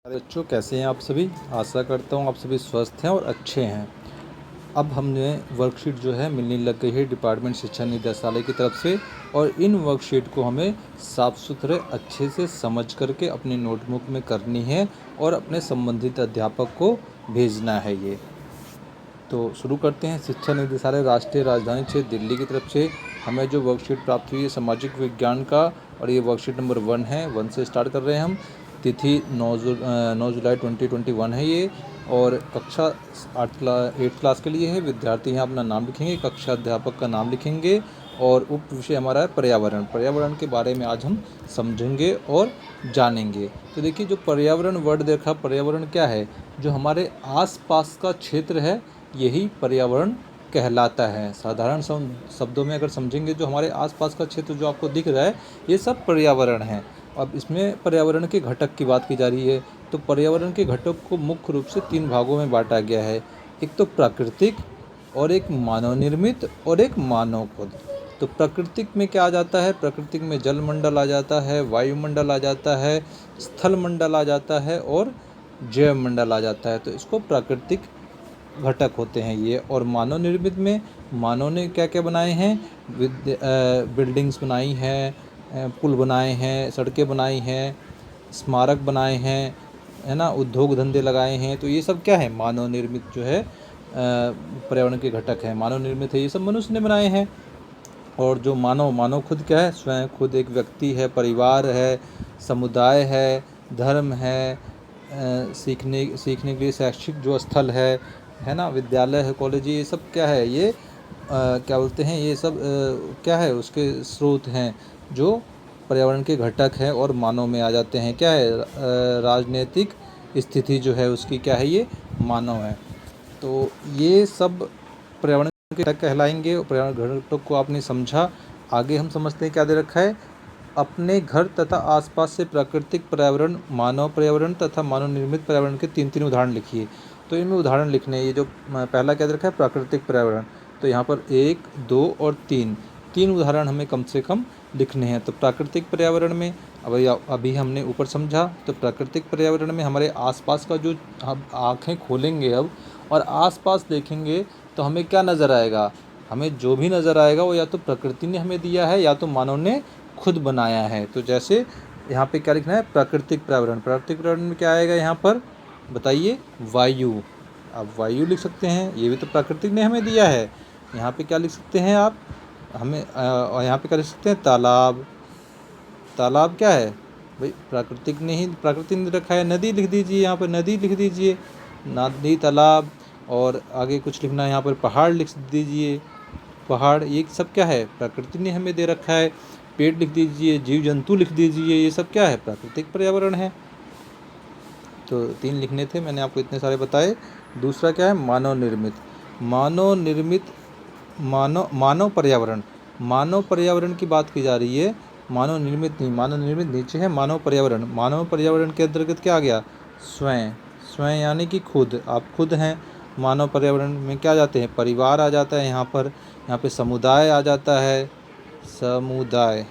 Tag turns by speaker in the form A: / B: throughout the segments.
A: अरे बच्चों, कैसे हैं आप सभी। आशा करता हूँ आप सभी स्वस्थ हैं और अच्छे हैं। अब हमने वर्कशीट जो है मिलने लग गई है डिपार्टमेंट शिक्षा निदेशालय की तरफ से, और इन वर्कशीट को हमें साफ सुथरे अच्छे से समझ करके अपनी नोटबुक में करनी है और अपने संबंधित अध्यापक को भेजना है। ये तो शुरू करते हैं। शिक्षा निदेशालय राष्ट्रीय राजधानी क्षेत्र दिल्ली की तरफ से हमें जो वर्कशीट प्राप्त हुई है सामाजिक विज्ञान का, और ये वर्कशीट नंबर 1 है। 1 से स्टार्ट कर रहे हैं हम। तिथि 9 जुलाई 2021 है ये, और कक्षा 8 क्लास के लिए है। विद्यार्थी यहाँ अपना नाम लिखेंगे, कक्षा अध्यापक का नाम लिखेंगे, और उप विषय हमारा है पर्यावरण। पर्यावरण के बारे में आज हम समझेंगे और जानेंगे। तो देखिए, जो पर्यावरण वर्ड देखा, पर्यावरण क्या है? जो हमारे आसपास का क्षेत्र है, यही पर्यावरण कहलाता है। साधारण शब्दों में अगर समझेंगे, जो हमारे आसपास का क्षेत्र जो आपको दिख रहा है, ये सब पर्यावरण है। अब इसमें पर्यावरण के घटक की बात की जा रही है। तो पर्यावरण के घटक को मुख्य रूप से 3 भागों में बांटा गया है। एक तो प्राकृतिक, और एक मानव निर्मित, और एक मानव खुद। तो प्राकृतिक में क्या आ जाता है? प्राकृतिक में जलमंडल आ जाता है, वायुमंडल आ जाता है, स्थल मंडल आ जाता है, और जैव मंडल आ जाता है। तो इसको प्राकृतिक घटक होते हैं ये। और मानव निर्मित में मानव ने क्या क्या बनाए हैं? बिल्डिंग्स बनाई हैं, पुल बनाए हैं, सड़कें बनाई हैं, स्मारक बनाए हैं, है ना, उद्योग धंधे लगाए हैं। तो ये सब क्या है? मानव निर्मित जो है पर्यावरण के घटक हैं, मानव निर्मित है। ये सब मनुष्य ने बनाए हैं। और जो मानव खुद क्या है? स्वयं खुद एक व्यक्ति है, परिवार है, समुदाय है, धर्म है, सीखने के लिए शैक्षिक जो स्थल है ना, विद्यालय है, कॉलेज, ये सब क्या है? ये क्या बोलते हैं? ये सब क्या है? उसके स्रोत हैं जो पर्यावरण के घटक हैं और मानव में आ जाते हैं। क्या है? राजनीतिक स्थिति जो है उसकी क्या है? ये मानव है। तो ये सब पर्यावरण के घटक कहलाएंगे। पर्यावरण घटक को आपने समझा। आगे हम समझते हैं क्या दे रखा है। अपने घर तथा आसपास से प्राकृतिक पर्यावरण, मानव पर्यावरण तथा मानव निर्मित पर्यावरण के 3 उदाहरण लिखिए। तो इनमें उदाहरण लिखने हैं। ये जो पहला क्या दे रखा है? प्राकृतिक पर्यावरण। तो यहाँ पर 1, 2 और 3 उदाहरण हमें कम से कम लिखने हैं। तो प्राकृतिक पर्यावरण में अभी हमने ऊपर समझा। तो प्राकृतिक पर्यावरण में हमारे आसपास का जो, हम आँखें खोलेंगे अब और आसपास देखेंगे तो हमें क्या नज़र आएगा? हमें जो भी नज़र आएगा वो या तो प्रकृति ने हमें दिया है या तो मानव ने खुद बनाया है। तो जैसे यहाँ पे क्या लिखना है? प्राकृतिक पर्यावरण। प्राकृतिक पर्यावरण में क्या आएगा यहाँ पर? बताइए। वायु। आप वायु लिख सकते हैं, ये भी तो प्राकृतिक ने हमें दिया है। यहाँ पे क्या लिख सकते हैं आप? और यहाँ पे क्या लिख सकते हैं? तालाब। तालाब क्या है भाई? प्रकृति ने रखा है। नदी लिख दीजिए, यहाँ पर नदी लिख दीजिए, नदी, तालाब। और आगे कुछ लिखना है यहाँ पर, पहाड़ लिख दीजिए, पहाड़। ये सब क्या है? प्रकृति ने हमें दे रखा है। पेड़ लिख दीजिए, जीव जंतु लिख दीजिए, ये सब क्या है? प्राकृतिक पर्यावरण है। तो 3 लिखने थे, मैंने आपको इतने सारे बताए। दूसरा क्या है? मानव निर्मित। मानव निर्मित, मानव पर्यावरण। मानव पर्यावरण की बात की जा रही है, मानव निर्मित नहीं। मानव निर्मित नीचे है, मानव पर्यावरण। मानव पर्यावरण के अंतर्गत क्या आ गया? स्वयं। स्वयं यानी कि खुद, आप खुद हैं। मानव पर्यावरण में क्या जाते हैं? परिवार आ जाता है यहाँ पर। यहाँ पे समुदाय आ जाता है, समुदाय,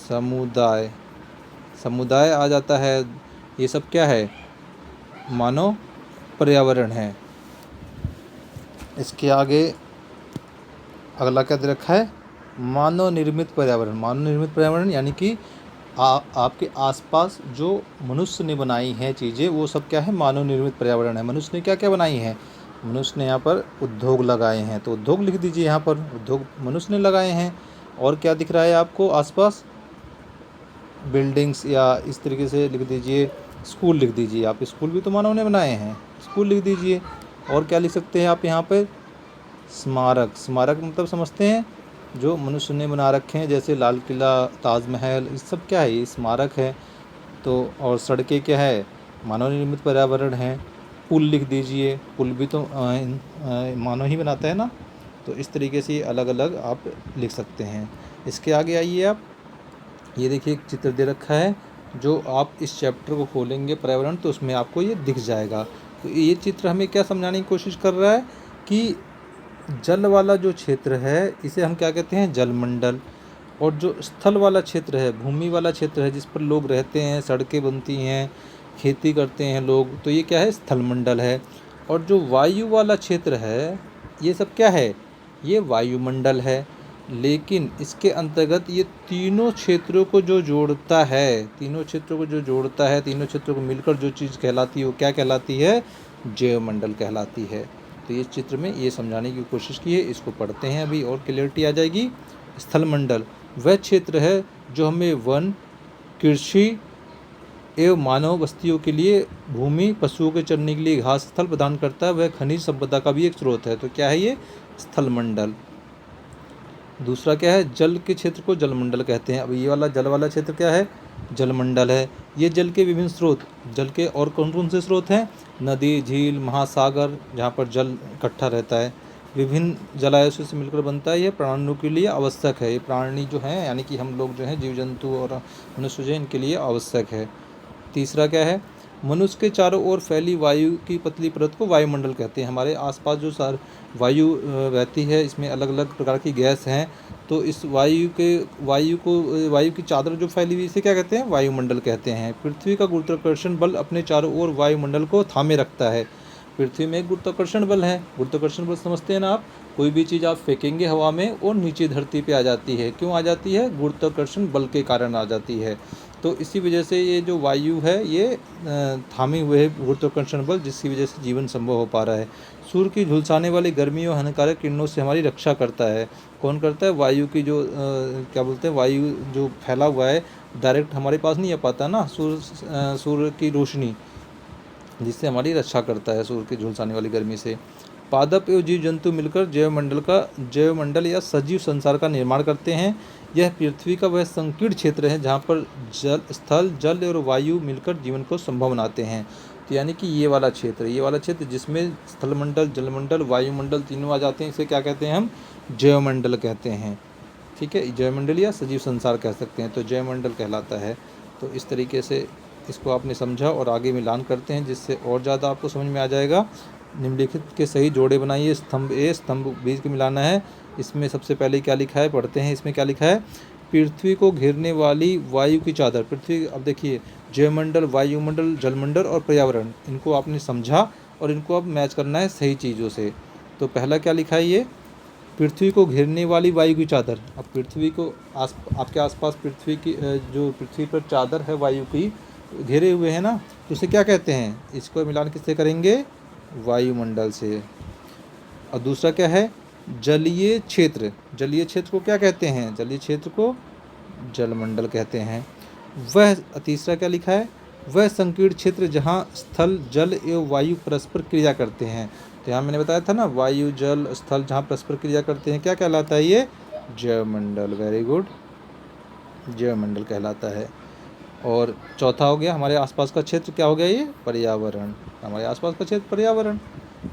A: समुदाय, समुदाय आ जाता है। ये सब क्या है? मानव पर्यावरण है। इसके आगे अगला क्या दे रखा है? मानव निर्मित पर्यावरण। मानव निर्मित पर्यावरण यानी कि आपके आसपास जो मनुष्य ने बनाई हैं चीज़ें, वो सब क्या है? मानव निर्मित पर्यावरण है। मनुष्य ने क्या क्या बनाई हैं? मनुष्य ने यहाँ पर उद्योग लगाए हैं, तो उद्योग लिख दीजिए यहाँ पर, उद्योग मनुष्य ने लगाए हैं। और क्या दिख रहा है आपको आसपास? बिल्डिंग्स, या इस तरीके से लिख दीजिए, स्कूल लिख दीजिए आप। स्कूल भी तो मानव ने बनाए हैं, स्कूल लिख दीजिए। और क्या लिख सकते हैं आप यहाँ पर? स्मारक। स्मारक मतलब समझते हैं, जो मनुष्य ने बना रखे हैं, जैसे लाल किला, ताजमहल, ये सब क्या है? ये स्मारक है। तो और सड़कें क्या है? मानव निर्मित पर्यावरण है। पुल लिख दीजिए, पुल भी तो मानव ही बनाता है ना। तो इस तरीके से अलग अलग आप लिख सकते हैं। इसके आगे आइए आप। ये देखिए, एक चित्र दे रखा है। जो आप इस चैप्टर को खोलेंगे पर्यावरण, तो उसमें आपको ये दिख जाएगा। तो ये चित्र हमें क्या समझाने की कोशिश कर रहा है कि जल वाला जो क्षेत्र है, इसे हम क्या कहते हैं? जलमंडल। और जो स्थल वाला क्षेत्र है, भूमि वाला क्षेत्र है जिस पर लोग रहते हैं, सड़कें बनती हैं, खेती करते हैं लोग, तो ये क्या है, स्थलमंडल है। और जो वायु वाला क्षेत्र है ये सब क्या है, ये वायुमंडल है। लेकिन इसके अंतर्गत ये तीनों क्षेत्रों को जो जोड़ता है, तीनों क्षेत्रों को जो जोड़ता है, तीनों क्षेत्रों को मिलकर जो चीज़ कहलाती है वो क्या कहलाती है, जैवमंडल कहलाती है। तो इस चित्र में ये समझाने की कोशिश की है, इसको पढ़ते हैं अभी और क्लियरिटी आ जाएगी। स्थलमंडल वह क्षेत्र है जो हमें वन, कृषि एवं मानव बस्तियों के लिए भूमि, पशुओं के चरने के लिए घास स्थल प्रदान करता है। वह खनिज संपदा का भी एक स्रोत है। तो क्या है ये, स्थलमंडल। दूसरा क्या है, जल के क्षेत्र को जलमंडल कहते हैं। अब ये वाला जल वाला क्षेत्र क्या है, जलमंडल है। ये जल के विभिन्न स्रोत, जल के और कौन कौन से स्रोत हैं, नदी, झील, महासागर, जहाँ पर जल इकट्ठा रहता है, विभिन्न जलाशयों से मिलकर बनता है। यह प्राणियों के लिए आवश्यक है। ये प्राणी जो हैं यानी कि हम लोग जो हैं, जीव जंतु और मनुष्य जो हैं, इनके लिए आवश्यक है। तीसरा क्या है, मनुष्य के चारों ओर फैली वायु की पतली परत को वायुमंडल कहते हैं। हमारे आसपास जो सार वायु बहती है, इसमें अलग अलग प्रकार की गैस हैं, तो इस वायु की चादर जो फैली हुई, इसे क्या कहते हैं, वायुमंडल कहते हैं। पृथ्वी का गुरुत्वाकर्षण बल अपने चारों ओर वायुमंडल को थामे रखता है। पृथ्वी में एक गुरुत्वाकर्षण बल है। गुरुत्वाकर्षण बल समझते हैं ना आप, कोई भी चीज़ आप फेंकेंगे हवा में और नीचे धरती पे आ जाती है। क्यों आ जाती है, गुरुत्वाकर्षण बल के कारण आ जाती है। तो इसी वजह से ये जो वायु है ये थामे हुए है गुरुत्वाकर्षण बल, जिसकी वजह से जीवन संभव हो पा रहा है। सूर्य की झुलसाने वाली गर्मी और हानिकारक किरणों से हमारी रक्षा करता है। कौन करता है, वायु की जो क्या बोलते हैं, वायु जो फैला हुआ है डायरेक्ट हमारे पास नहीं आ पाता ना, सूर्य की रोशनी, जिससे हमारी रक्षा करता है सूर्य की झुलसाने वाली गर्मी से। पादप एवं जीव जंतु मिलकर जैवमंडल या सजीव संसार का निर्माण करते हैं। यह पृथ्वी का वह संकीर्ण क्षेत्र है जहाँ पर स्थल, जल और वायु मिलकर जीवन को संभव बनाते हैं। तो यानी कि ये वाला क्षेत्र जिसमें स्थलमंडल, जलमंडल, वायुमंडल तीनों आ जाते हैं, इसे क्या कहते हैं, हम जैवमंडल कहते हैं। ठीक है, जैवमंडल या सजीव संसार कह सकते हैं, तो जैवमंडल कहलाता है। तो इस तरीके से इसको आपने समझा और आगे मिलान करते हैं, जिससे और ज़्यादा आपको समझ में आ जाएगा। निम्नलिखित के सही जोड़े बनाइए। स्तंभ ए, स्तंभ बी के मिलाना है। इसमें सबसे पहले क्या लिखा है, पढ़ते हैं। इसमें क्या लिखा है, पृथ्वी को घेरने वाली वायु की चादर। पृथ्वी, अब देखिए, जैवमंडल, वायुमंडल, जलमंडल और पर्यावरण, इनको आपने समझा और इनको अब मैच करना है सही चीज़ों से। तो पहला क्या लिखा है, ये पृथ्वी को घेरने वाली वायु की चादर। अब पृथ्वी को आपके आसपास पृथ्वी की जो पृथ्वी पर चादर है वायु की घेरे हुए हैं ना, तो उसे क्या कहते हैं, इसको मिलान किससे करेंगे, वायुमंडल से। और दूसरा क्या है, जलीय क्षेत्र। जलीय क्षेत्र को क्या कहते हैं, जलीय क्षेत्र को जलमंडल कहते हैं। वह, तीसरा क्या लिखा है, वह संकीर्ण क्षेत्र जहाँ स्थल, जल एवं वायु परस्पर क्रिया करते हैं। तो यहाँ मैंने बताया था ना, वायु, जल, स्थल जहाँ परस्पर क्रिया करते हैं, क्या कहलाता है ये, जैवमंडल। वेरी गुड, जैवमंडल कहलाता है। और चौथा हो गया, हमारे आसपास का क्षेत्र क्या हो गया, ये पर्यावरण। हमारे आसपास का क्षेत्र पर्यावरण।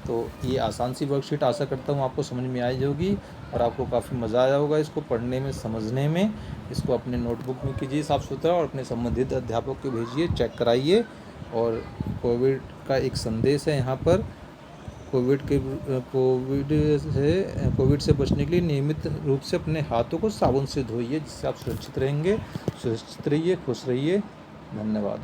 A: तो ये आसान सी वर्कशीट, आशा करता हूँ आपको समझ में आई होगी और आपको काफ़ी मज़ा आया होगा इसको पढ़ने में, समझने में। इसको अपने नोटबुक में कीजिए साफ़ सुथरा और अपने संबंधित अध्यापक को भेजिए, चेक कराइए। और कोविड का एक संदेश है यहाँ पर, कोविड से बचने के लिए नियमित रूप से अपने हाथों को साबुन से धोइए, जिससे आप सुरक्षित रहेंगे। सुरक्षित रहिए, खुश रहिए। धन्यवाद।